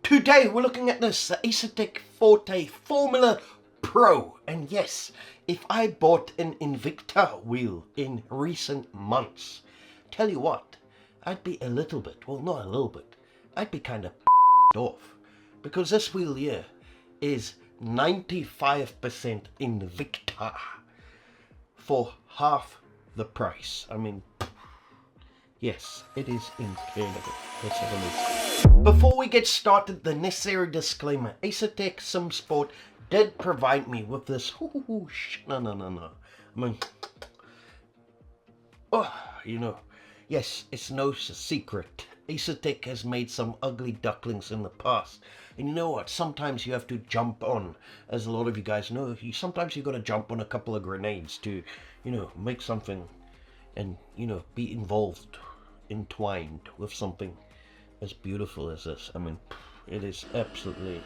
Today we're looking at this Asetek Forte Formula Pro, and yes, if I bought an Invicta wheel in recent months, tell you what, I'd be a little bit, well not a little bit, I'd be kind of off, because this wheel here is 95% Invicta for half the price. I mean, yes, it is incredible. Let's have a look. Before we get started, the necessary disclaimer. Asetek SimSport did provide me with this. No. I mean, yes, it's no secret. Asetek has made some ugly ducklings in the past. And you know what? Sometimes you have to jump on, as a lot of you guys know, sometimes you've got to jump on a couple of grenades to, make something and, be entwined with something as beautiful as this. I mean, it is absolutely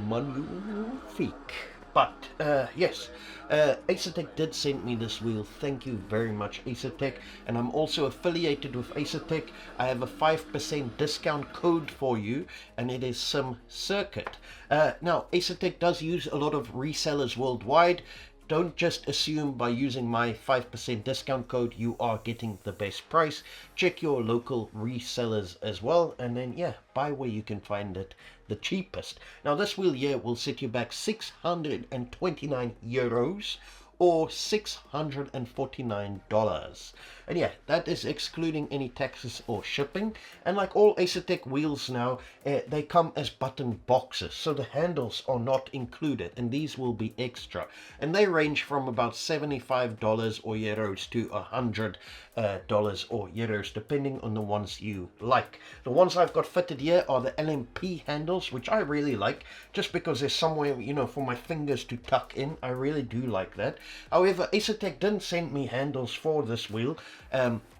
magnifique. But yes, Asetek did send me this wheel. Thank you very much, Asetek. And I'm also affiliated with Asetek. I have a 5% discount code for you, and it is SimCircuit. Now, Asetek does use a lot of resellers worldwide. Don't just assume by using my 5% discount code you are getting the best price. Check your local resellers as well, and then buy where you can find it the cheapest. Now this wheel here will set you back 629 euros or $649. And that is excluding any taxes or shipping. And like all Asetek wheels now, they come as button boxes, so the handles are not included, and these will be extra. And they range from about $75 or euros to $100 or euros, depending on the ones you like. The ones I've got fitted here are the LMP handles, which I really like, just because there's somewhere, for my fingers to tuck in. I really do like that. However, Asetek didn't send me handles for this wheel.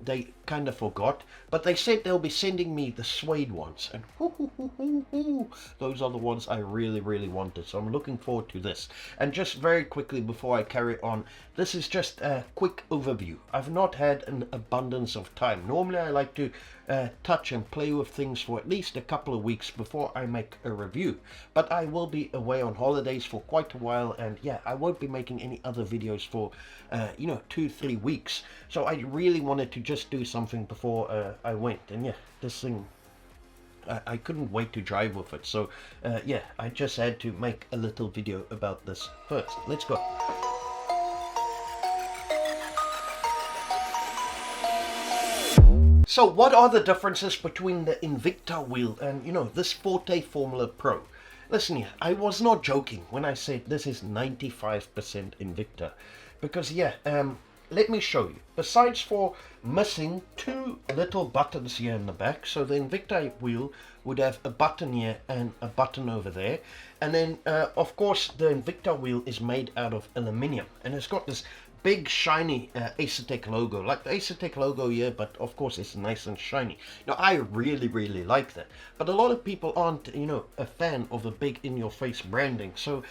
They kind of forgot, but they said they'll be sending me the suede ones, and those are the ones I really wanted, so I'm looking forward to this. And just very quickly before I carry on, this is just a quick overview. I've not had an abundance of time. Normally I like to touch and play with things for at least a couple of weeks before I make a review, but I will be away on holidays for quite a while, and I won't be making any other videos for 2-3 weeks. So I really wanted to just do something before I went, and this thing, I couldn't wait to drive with it. So I just had to make a little video about this first. Let's go. So what are the differences between the Invicta wheel and this Forte Formula Pro? Listen here, I was not joking when I said this is 95% Invicta, because let me show you. Besides for missing two little buttons here in the back, so the Invicta wheel would have a button here and a button over there, and then of course the Invicta wheel is made out of aluminium, and it's got this big shiny Asetek logo, like the Asetek logo here, but of course it's nice and shiny. Now I really like that, but a lot of people aren't a fan of the big in-your-face branding, so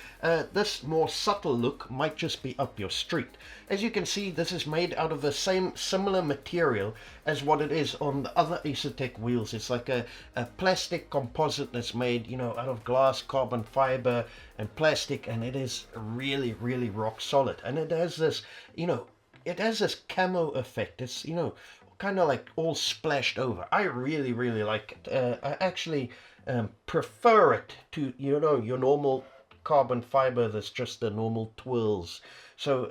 this more subtle look might just be up your street. As you can see, this is made out of the similar material as what it is on the other Asetek wheels. It's like a plastic composite that's made out of glass, carbon fiber and plastic, and it is really rock solid, and it has this camo effect. It's kind of like all splashed over. I really like it. I actually prefer it to your normal carbon fiber that's just the normal twirls. So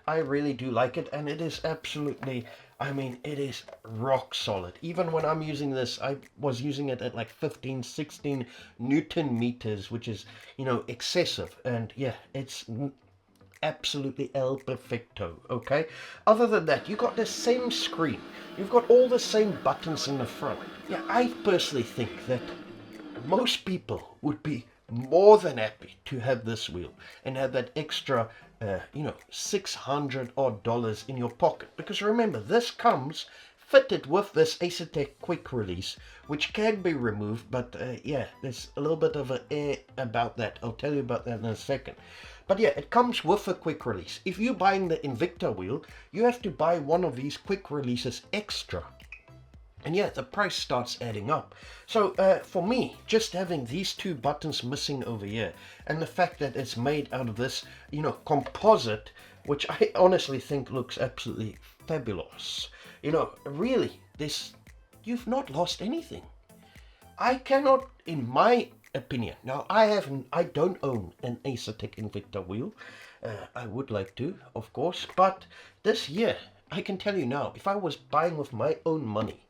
I really do like it, and it is absolutely, it is rock solid. Even when I'm using this, I was using it at like 15-16 Newton meters, which is excessive, and it's absolutely el perfecto. Okay, other than that, you got the same screen, you've got all the same buttons in the front. I personally think that most people would be more than happy to have this wheel and have that extra $600 odd in your pocket, because remember, this comes fitted with this Asetek quick release, which can be removed, but there's a little bit of an air about that. I'll tell you about that in a second. But it comes with a quick release. If you're buying the Invicta wheel, you have to buy one of these quick releases extra. And yeah, the price starts adding up. So for me, just having these two buttons missing over here, and the fact that it's made out of this, composite, which I honestly think looks absolutely fabulous. Really, you've not lost anything. I cannot, in my opinion, now I don't own an Asetek Invicta wheel. I would like to, of course, but this year, I can tell you now, if I was buying with my own money,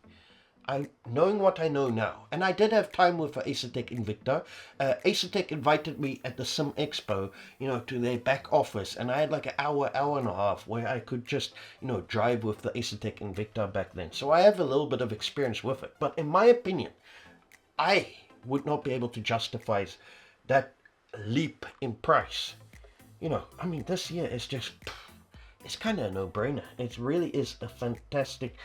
knowing what I know now, and I did have time with Asetek Invicta. Asetek invited me at the Sim Expo, to their back office, and I had like an hour and a half where I could just, drive with the Asetek Invicta back then. So I have a little bit of experience with it. But in my opinion, I would not be able to justify that leap in price. This year is just, it's kind of a no-brainer. It really is a fantastic,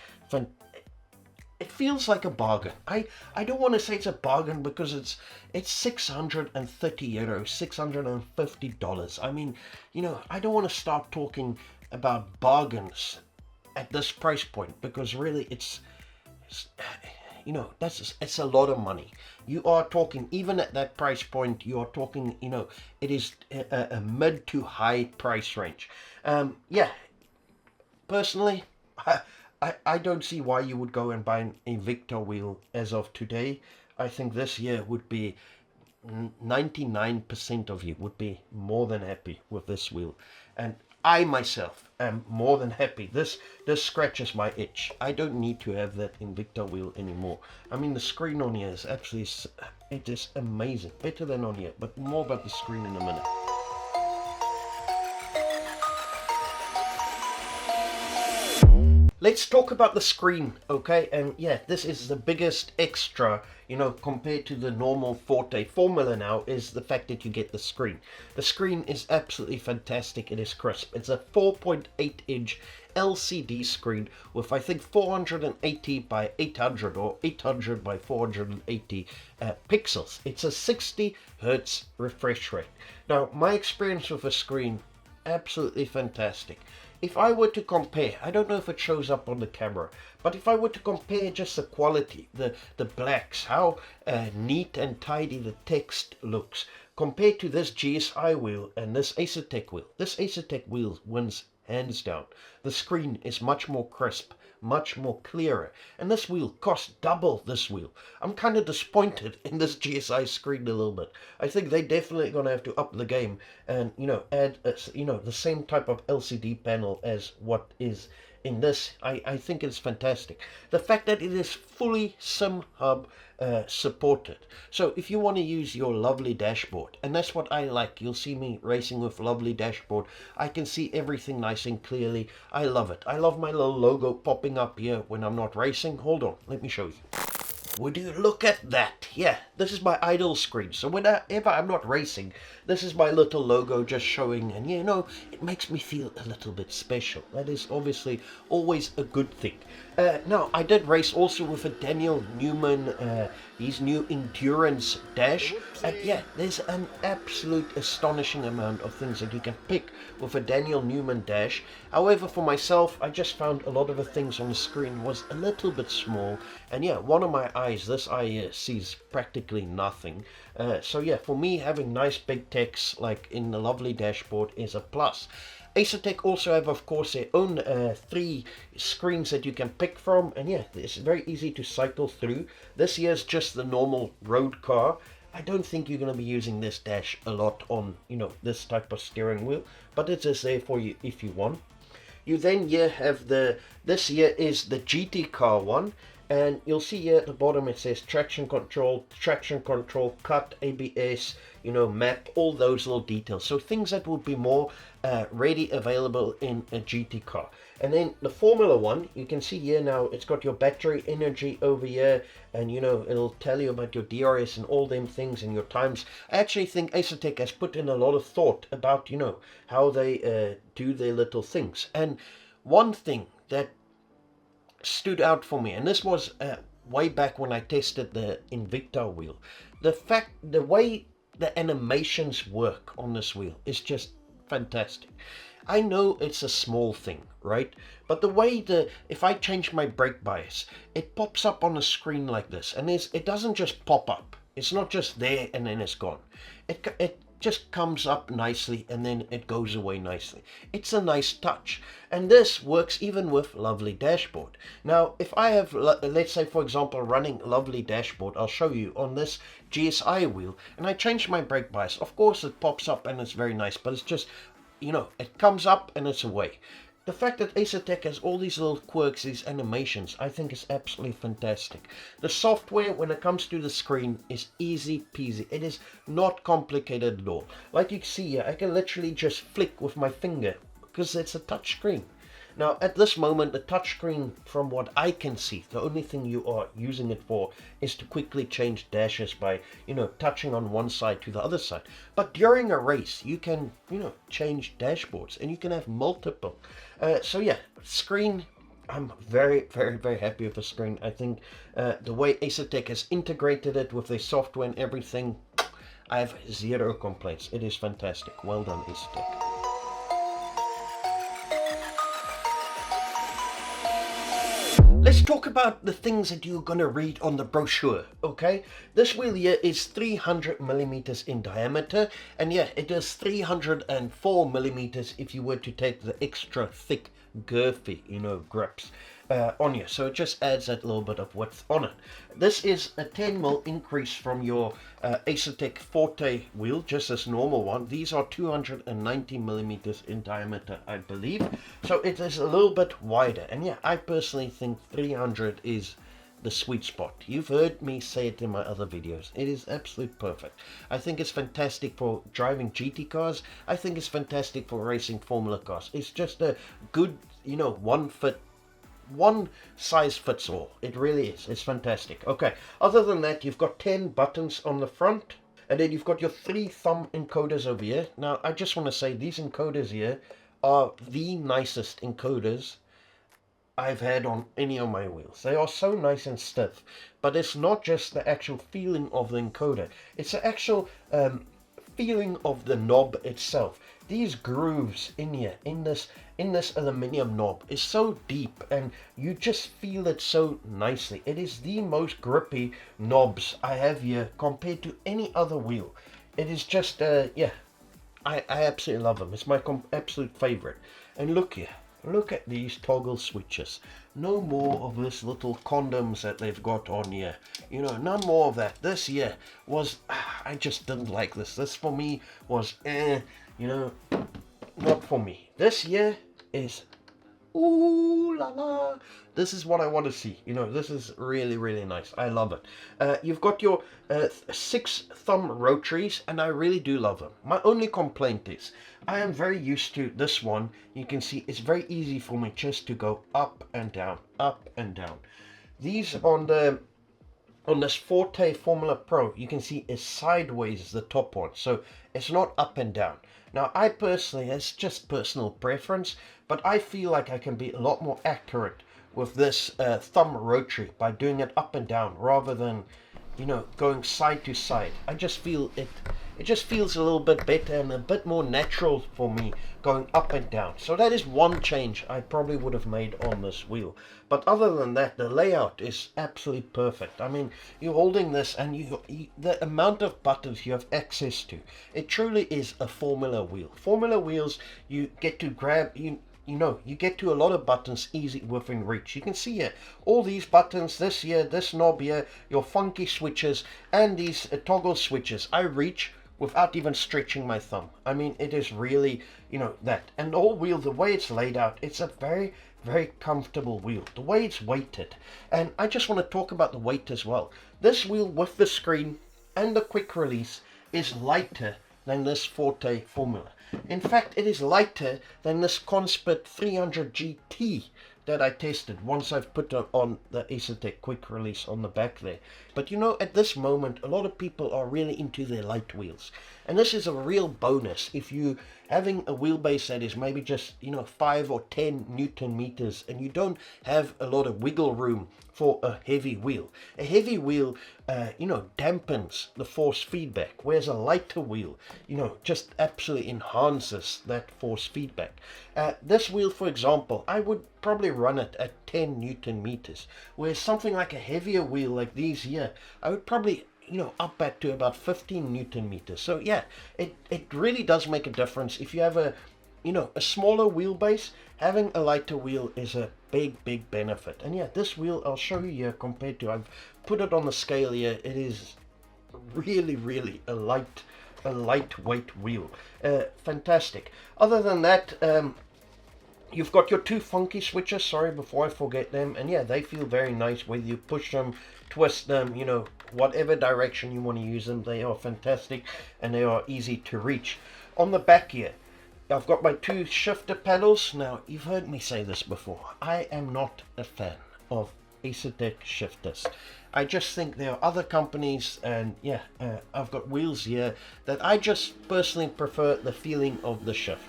it feels like a bargain. I don't want to say it's a bargain because it's 630 euros, $650. I don't want to start talking about bargains at this price point because really it's it's a lot of money. You are talking, even at that price point, you are talking, it is a mid to high price range. Personally, I don't see why you would go and buy an Invicta wheel as of today. I think this year would be 99% of you would be more than happy with this wheel. And I myself am more than happy. This scratches my itch. I don't need to have that Invicta wheel anymore. The screen on here is actually, it is amazing. Better than on here, but more about the screen in a minute. Let's talk about the screen, okay? And yeah, this is the biggest extra, compared to the normal Forte Formula now, is the fact that you get the screen. The screen is absolutely fantastic. It is crisp. It's a 4.8-inch LCD screen with, I think, 480 by 800 or 800 by 480 pixels. It's a 60 hertz refresh rate. Now, my experience with a screen, absolutely fantastic. If I were to compare, I don't know if it shows up on the camera, but if I were to compare just the quality, the blacks, how neat and tidy the text looks, compared to this GSI wheel and this Asetek wheel, this Asetek wheel wins hands down. The screen is much more crisp, much more clearer, and this wheel costs double this wheel. I'm kind of disappointed in this GSI screen a little bit. I think they definitely gonna have to up the game and add the same type of LCD panel as what is in this. I think it's fantastic. The fact that it is fully Sim Hub supported. So if you want to use your lovely dashboard, and that's what I like, you'll see me racing with lovely dashboard. I can see everything nice and clearly. I love it. I love my little logo popping up here when I'm not racing. Hold on, let me show you. Would you look at that? Yeah, this is my idle screen. So whenever I'm not racing, this is my little logo just showing, and it makes me feel a little bit special. That is obviously always a good thing. Now, I did race also with a Daniel Newman, his new endurance dash, and yeah, there's an absolute astonishing amount of things that you can pick with a Daniel Newman dash. However, for myself, I just found a lot of the things on the screen was a little bit small, and yeah, one of my eyes, this eye here, sees practically nothing. So yeah, for me, having nice big text like in the lovely dashboard is a plus. Asetek also have, of course, their own 3 screens that you can pick from, and yeah, it's very easy to cycle through. This here's just the normal road car. I don't think you're going to be using this dash a lot on, this type of steering wheel, but it is there for you if you want. You then here have this here is the GT car one, and you'll see here at the bottom it says traction control, cut, ABS, map, all those little details. So things that will be more ready available in a GT car. And then the Formula One, you can see here now, it's got your battery energy over here, and it'll tell you about your DRS and all them things and your times. I actually think Asetek has put in a lot of thought about, how they do their little things. And one thing that stood out for me, and this was way back when I tested the Invicta wheel, the way the animations work on this wheel is just fantastic. I know it's a small thing, right? But the way if I change my brake bias, it pops up on the screen like this, and it doesn't just pop up. It's not just there and then it's gone. It just comes up nicely and then it goes away nicely. It's a nice touch, and this works even with Lovely Dashboard. Now, if I have, let's say for example, running Lovely Dashboard, I'll show you on this GSI wheel, and I change my brake bias. Of course, it pops up and it's very nice, but it's just, it comes up and it's away. The fact that Asetek has all these little quirks, these animations, I think is absolutely fantastic. The software, when it comes to the screen, is easy peasy. It is not complicated at all. Like you can see here, I can literally just flick with my finger because it's a touch screen. Now, at this moment, the touchscreen, from what I can see, the only thing you are using it for is to quickly change dashes by, touching on one side to the other side. But during a race, you can, change dashboards, and you can have multiple. So yeah, screen, I'm very, very, very happy with the screen. I think the way Asetek has integrated it with their software and everything, I have zero complaints. It is fantastic. Well done, Asetek. Let's talk about the things that you're going to read on the brochure, okay? This wheel here is 300 millimeters in diameter, and yeah, it is 304 millimeters if you were to take the extra thick, girthy, grips on you. So it just adds that little bit of width on it. This is a 10 mil increase from your Asetek Forte wheel, just this normal one. These are 290 millimeters in diameter, I believe. So it is a little bit wider. And yeah, I personally think 300 is the sweet spot. You've heard me say it in my other videos. It is absolutely perfect. I think it's fantastic for driving GT cars. I think it's fantastic for racing Formula cars. It's just a good, one size fits all. It really is. It's fantastic. Okay, other than that, you've got 10 buttons on the front, and then you've got your 3 thumb encoders over here. Now, I just want to say these encoders here are the nicest encoders I've had on any of my wheels. They are so nice and stiff, but it's not just the actual feeling of the encoder. It's the actual feeling of the knob itself. These grooves in here, in this aluminium knob, is so deep, and you just feel it so nicely. It is the most grippy knobs I have here compared to any other wheel. It is just, yeah, I absolutely love them. It's my absolute favorite. And look here. Look at these toggle switches. No more of this little condoms that they've got on here. None more of that. This here was, I just didn't like this. This for me was, not for me. This here is, ooh la la. This is what I want to see. This is really, really nice. I love it. You've got your 6 thumb rotaries, and I really do love them. My only complaint is, I am very used to this one. You can see it's very easy for me just to go up and down, up and down. These on this Forte Formula Pro, you can see is sideways, the top one, so it's not up and down. Now, I personally, it's just personal preference, but I feel like I can be a lot more accurate with this thumb rotary by doing it up and down rather than, going side to side. I just feel it just feels a little bit better and a bit more natural for me going up and down. So that is one change I probably would have made on this wheel. But other than that, the layout is absolutely perfect. I mean, you're holding this, and the amount of buttons you have access to, it truly is a Formula wheel. Formula wheels, you get to grab, you get to a lot of buttons easy within reach. You can see here, all these buttons, this here, this knob here, your funky switches, and these toggle switches, I reach without even stretching my thumb. I mean, it is really, that. And the whole wheel, the way it's laid out, it's a very, very comfortable wheel. The way it's weighted. And I just want to talk about the weight as well. This wheel with the screen and the quick release is lighter than this Forte Formula. In fact, it is lighter than this Conspit 300 GT that I tested once I've put on the Asetek quick release on the back there. But at this moment, a lot of people are really into their light wheels. And this is a real bonus if you having a wheelbase that is maybe just 5 or 10 Newton meters, and you don't have a lot of wiggle room for a heavy wheel. A heavy wheel dampens the force feedback, whereas a lighter wheel just absolutely enhances that force feedback. This wheel, for example, I would probably run it at 10 Newton meters, whereas something like a heavier wheel like these here, I would probably up that to about 15 Newton meters. So yeah, it really does make a difference. If you have a smaller wheelbase, having a lighter wheel is a big benefit. And yeah, this wheel I'll show you here compared to, I've put it on the scale here. It is really a lightweight wheel. Fantastic. Other than that, you've got your two funky switches, sorry, before I forget them, and yeah, they feel very nice whether you push them, twist them, whatever direction you want to use them. They are fantastic and they are easy to reach. On the back here, I've got my two shifter pedals. Now, you've heard me say this before, I am not a fan of Asetek shifters. I just think there are other companies, and yeah, I've got wheels here that I just personally prefer the feeling of the shift.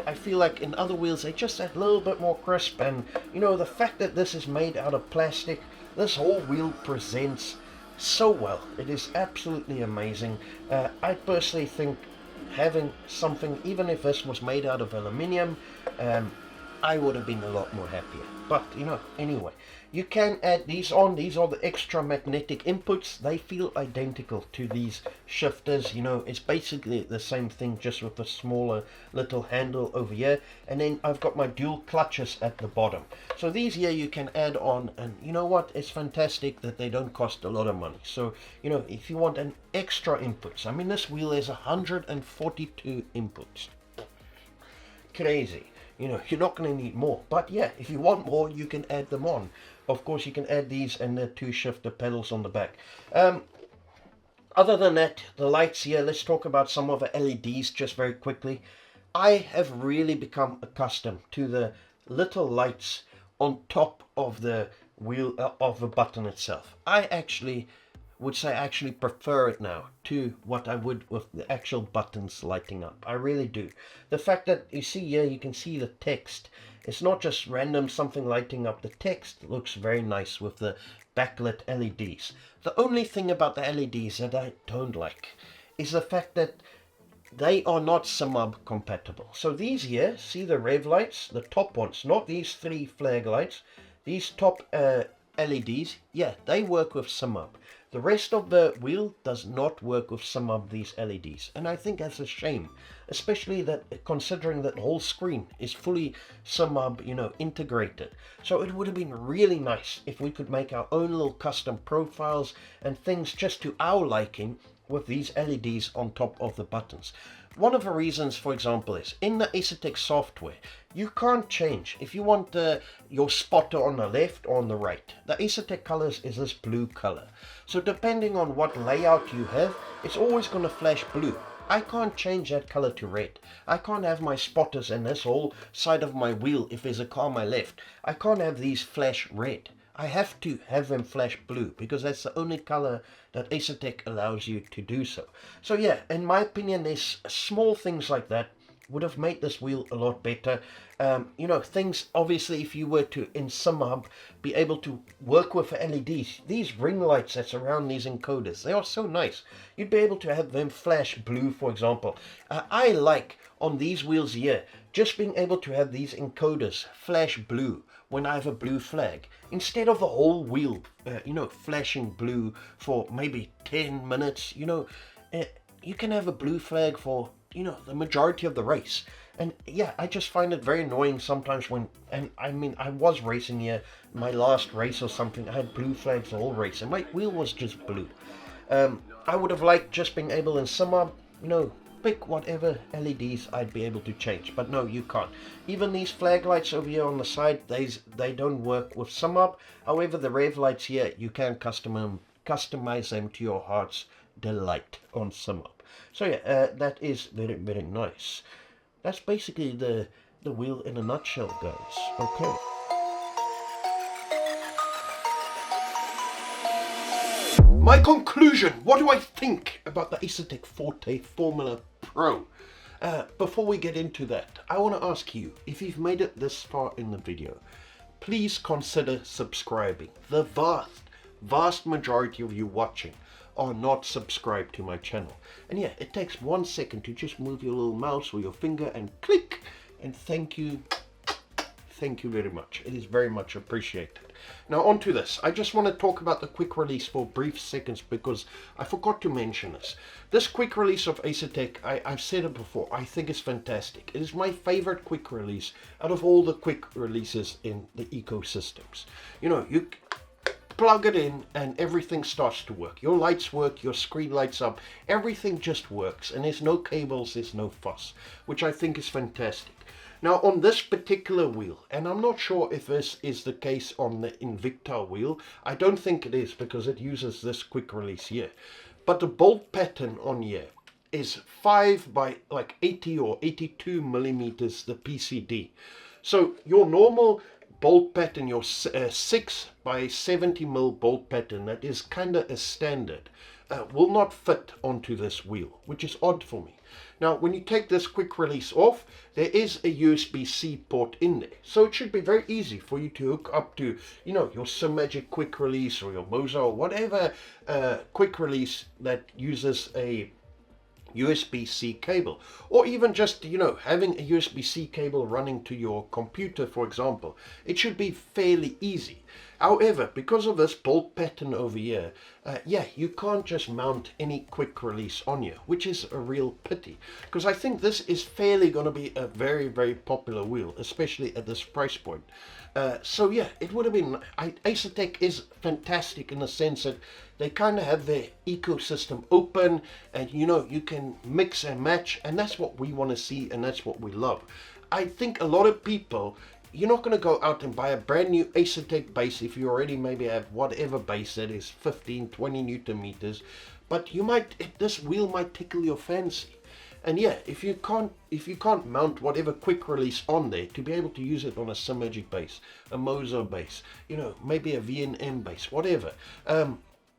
I feel like in other wheels they just add a little bit more crisp, and the fact that this is made out of plastic, this whole wheel presents so well. It is absolutely amazing. I personally think having something, even if this was made out of aluminium, I would have been a lot more happier. But anyway, you can add these on. These are the extra magnetic inputs. They feel identical to these shifters. It's basically the same thing, just with a smaller little handle over here. And then I've got my dual clutches at the bottom. So these here you can add on, and you know what? It's fantastic that they don't cost a lot of money. So if you want an extra inputs, I mean, this wheel has 142 inputs. Crazy. You're not going to need more. But yeah, if you want more, you can add them on. Of course, you can add these and the two shifter pedals on the back. Other than that, the lights here, let's talk about some of the LEDs just very quickly. I have really become accustomed to the little lights on top of the wheel of the button itself. I would say I actually prefer it now to what I would with the actual buttons lighting up. I really do. The fact that you see here, you can see the text. It's not just random something lighting up. The text looks very nice with the backlit LEDs. The only thing about the LEDs that I don't like is the fact that they are not SIMUB compatible. So these here, see the rev lights, the top ones, not these three flag lights, these top LEDs, yeah, they work with SIMUB. The rest of the wheel does not work with some of these LEDs, and I think that's a shame, especially that considering that the whole screen is fully SIMUB, integrated. So it would have been really nice if we could make our own little custom profiles and things just to our liking with these LEDs on top of the buttons. One of the reasons, for example, is in the Asetek software, you can't change if you want your spotter on the left or on the right. The Asetek colors is this blue color. So depending on what layout you have, it's always going to flash blue. I can't change that color to red. I can't have my spotters and this whole side of my wheel, if there's a car on my left, I can't have these flash red. I have to have them flash blue because that's the only color that Asetek allows you to do so. So yeah, in my opinion, there's small things like that would have made this wheel a lot better. Things, obviously, if you were to, in SIMUB, be able to work with LEDs, these ring lights that surround these encoders, they are so nice. You'd be able to have them flash blue, for example. I like, on these wheels here, just being able to have these encoders flash blue when I have a blue flag, instead of the whole wheel, flashing blue for maybe 10 minutes. You can have a blue flag for the majority of the race. And yeah, I just find it very annoying sometimes when, and I mean, I was racing here, my last race or something, I had blue flags the whole race, and my wheel was just blue. I would have liked just being able in SIMUB, pick whatever LEDs I'd be able to change, but no, you can't. Even these flag lights over here on the side, they don't work with SIMUB. However, the rev lights here, you can customize them to your heart's delight on SIMUB. So yeah, that is very, very nice. That's basically the wheel in a nutshell, guys. Okay. My conclusion. What do I think about the Asetek Forte Formula Pro? Before we get into that, I want to ask you, if you've made it this far in the video, please consider subscribing. The vast majority of you watching are not subscribed to my channel. And yeah, it takes 1 second to just move your little mouse or your finger and click, and thank you very much. It is very much appreciated. Now on to this. I just want to talk about the quick release for brief seconds because I forgot to mention this. This quick release of Asetek, I've said it before, I think it's fantastic. It is my favorite quick release out of all the quick releases in the ecosystems. You know, you plug it in and everything starts to work. Your lights work, your screen lights up, everything just works, and there's no cables, there's no fuss, which I think is fantastic. Now on this particular wheel, and I'm not sure if this is the case on the Invicta wheel, I don't think it is because it uses this quick release here, but the bolt pattern on here is 5 by like 80 or 82 millimeters, the PCD. So your normal bolt pattern, your 6 by 70 mil bolt pattern that is kind of a standard, will not fit onto this wheel, which is odd for me. Now when you take this quick release off, there is a USB-C port in there, so it should be very easy for you to hook up to, you know, your SimMagic quick release or your Moza or whatever quick release that uses a USB-C cable, or even just, you know, having a USB-C cable running to your computer, for example. It should be fairly easy. However, because of this bolt pattern over here, yeah, you can't just mount any quick release on you, which is a real pity, because I think this is fairly going to be a very, very popular wheel, especially at this price point. So yeah, it would have been, Asetek is fantastic in the sense that they kind of have their ecosystem open, and you know, you can mix and match, and that's what we want to see, and that's what we love. I think a lot of people, you're not going to go out and buy a brand new Asetek base if you already maybe have whatever base that is 15, 20 Newton meters, but you might, this wheel might tickle your fancy. And yeah, if you can't mount whatever quick release on there to be able to use it on a SimMagic base, a Moza base, you know, maybe a V&M base, whatever,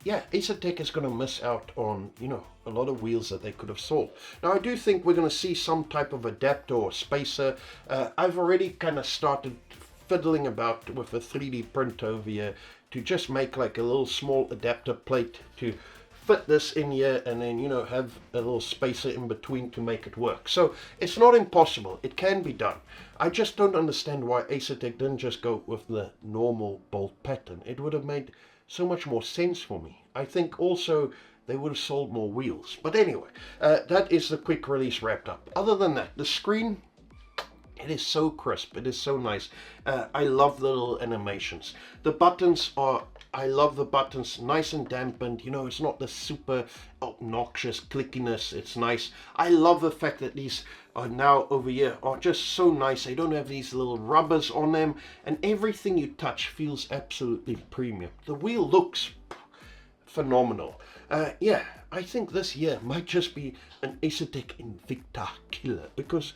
yeah, Asetek is going to miss out on, you know, a lot of wheels that they could have sold. Now, I do think we're going to see some type of adapter or spacer. I've already kind of started fiddling about with a 3D printer over here to just make like a little small adapter plate to fit this in here, and then, you know, have a little spacer in between to make it work. So it's not impossible, it can be done. I just don't understand why Asetek didn't just go with the normal bolt pattern. It would have made so much more sense for me. I think also they would have sold more wheels. But anyway, that is the quick release wrapped up. Other than that, the screen, it is so crisp, it is so nice. I love the little animations. The buttons are, I love the buttons, nice and dampened, you know, it's not the super obnoxious clickiness, it's nice. I love the fact that these are now over here are just so nice. They don't have these little rubbers on them, and everything you touch feels absolutely premium. The wheel looks phenomenal. Yeah, I think this year might just be an Asetek Invicta killer, because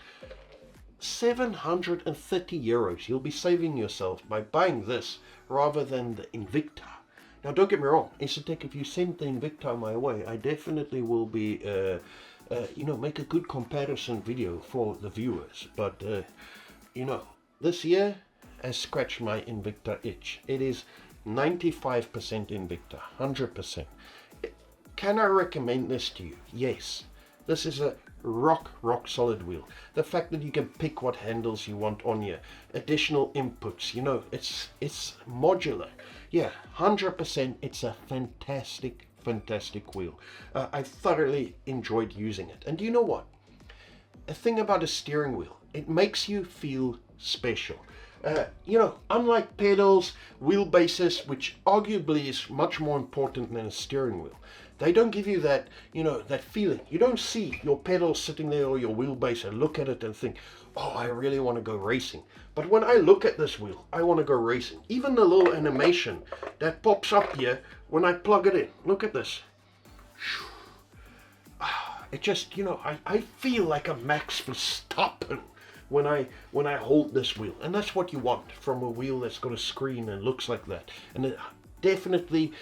730 euros you'll be saving yourself by buying this rather than the Invicta. Now don't get me wrong, Asetek, if you send the Invicta my way, I definitely will be you know, make a good comparison video for the viewers, but you know, this year has scratched my Invicta itch. It is 95% Invicta, 100%. Can I recommend this to you? Yes. This is a rock solid wheel. The fact that you can pick what handles you want on here, additional inputs, you know, it's modular. Yeah, 100%. It's a fantastic wheel. I thoroughly enjoyed using it. And do you know what? A thing about a steering wheel, it makes you feel special. You know, unlike pedals, wheelbases, which arguably is much more important than a steering wheel, they don't give you that, you know, that feeling. You don't see your pedals sitting there or your wheelbase and look at it and think, oh, I really want to go racing. But when I look at this wheel, I want to go racing. Even the little animation that pops up here when I plug it in. Look at this. It just, you know, I feel like a Max Verstappen when I hold this wheel. And that's what you want from a wheel that's got a screen and looks like that. And it definitely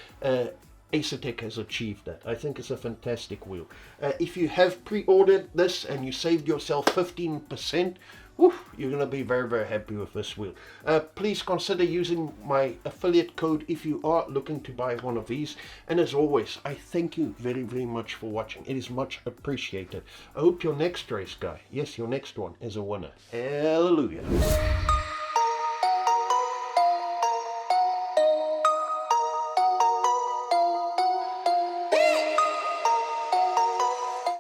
Asetek has achieved that. I think it's a fantastic wheel. If you have pre-ordered this and you saved yourself 15%, whew, you're going to be very, very happy with this wheel. Please consider using my affiliate code if you are looking to buy one of these. And as always, I thank you very, very much for watching. It is much appreciated. I hope your next race, guy, yes, your next one, is a winner. Hallelujah.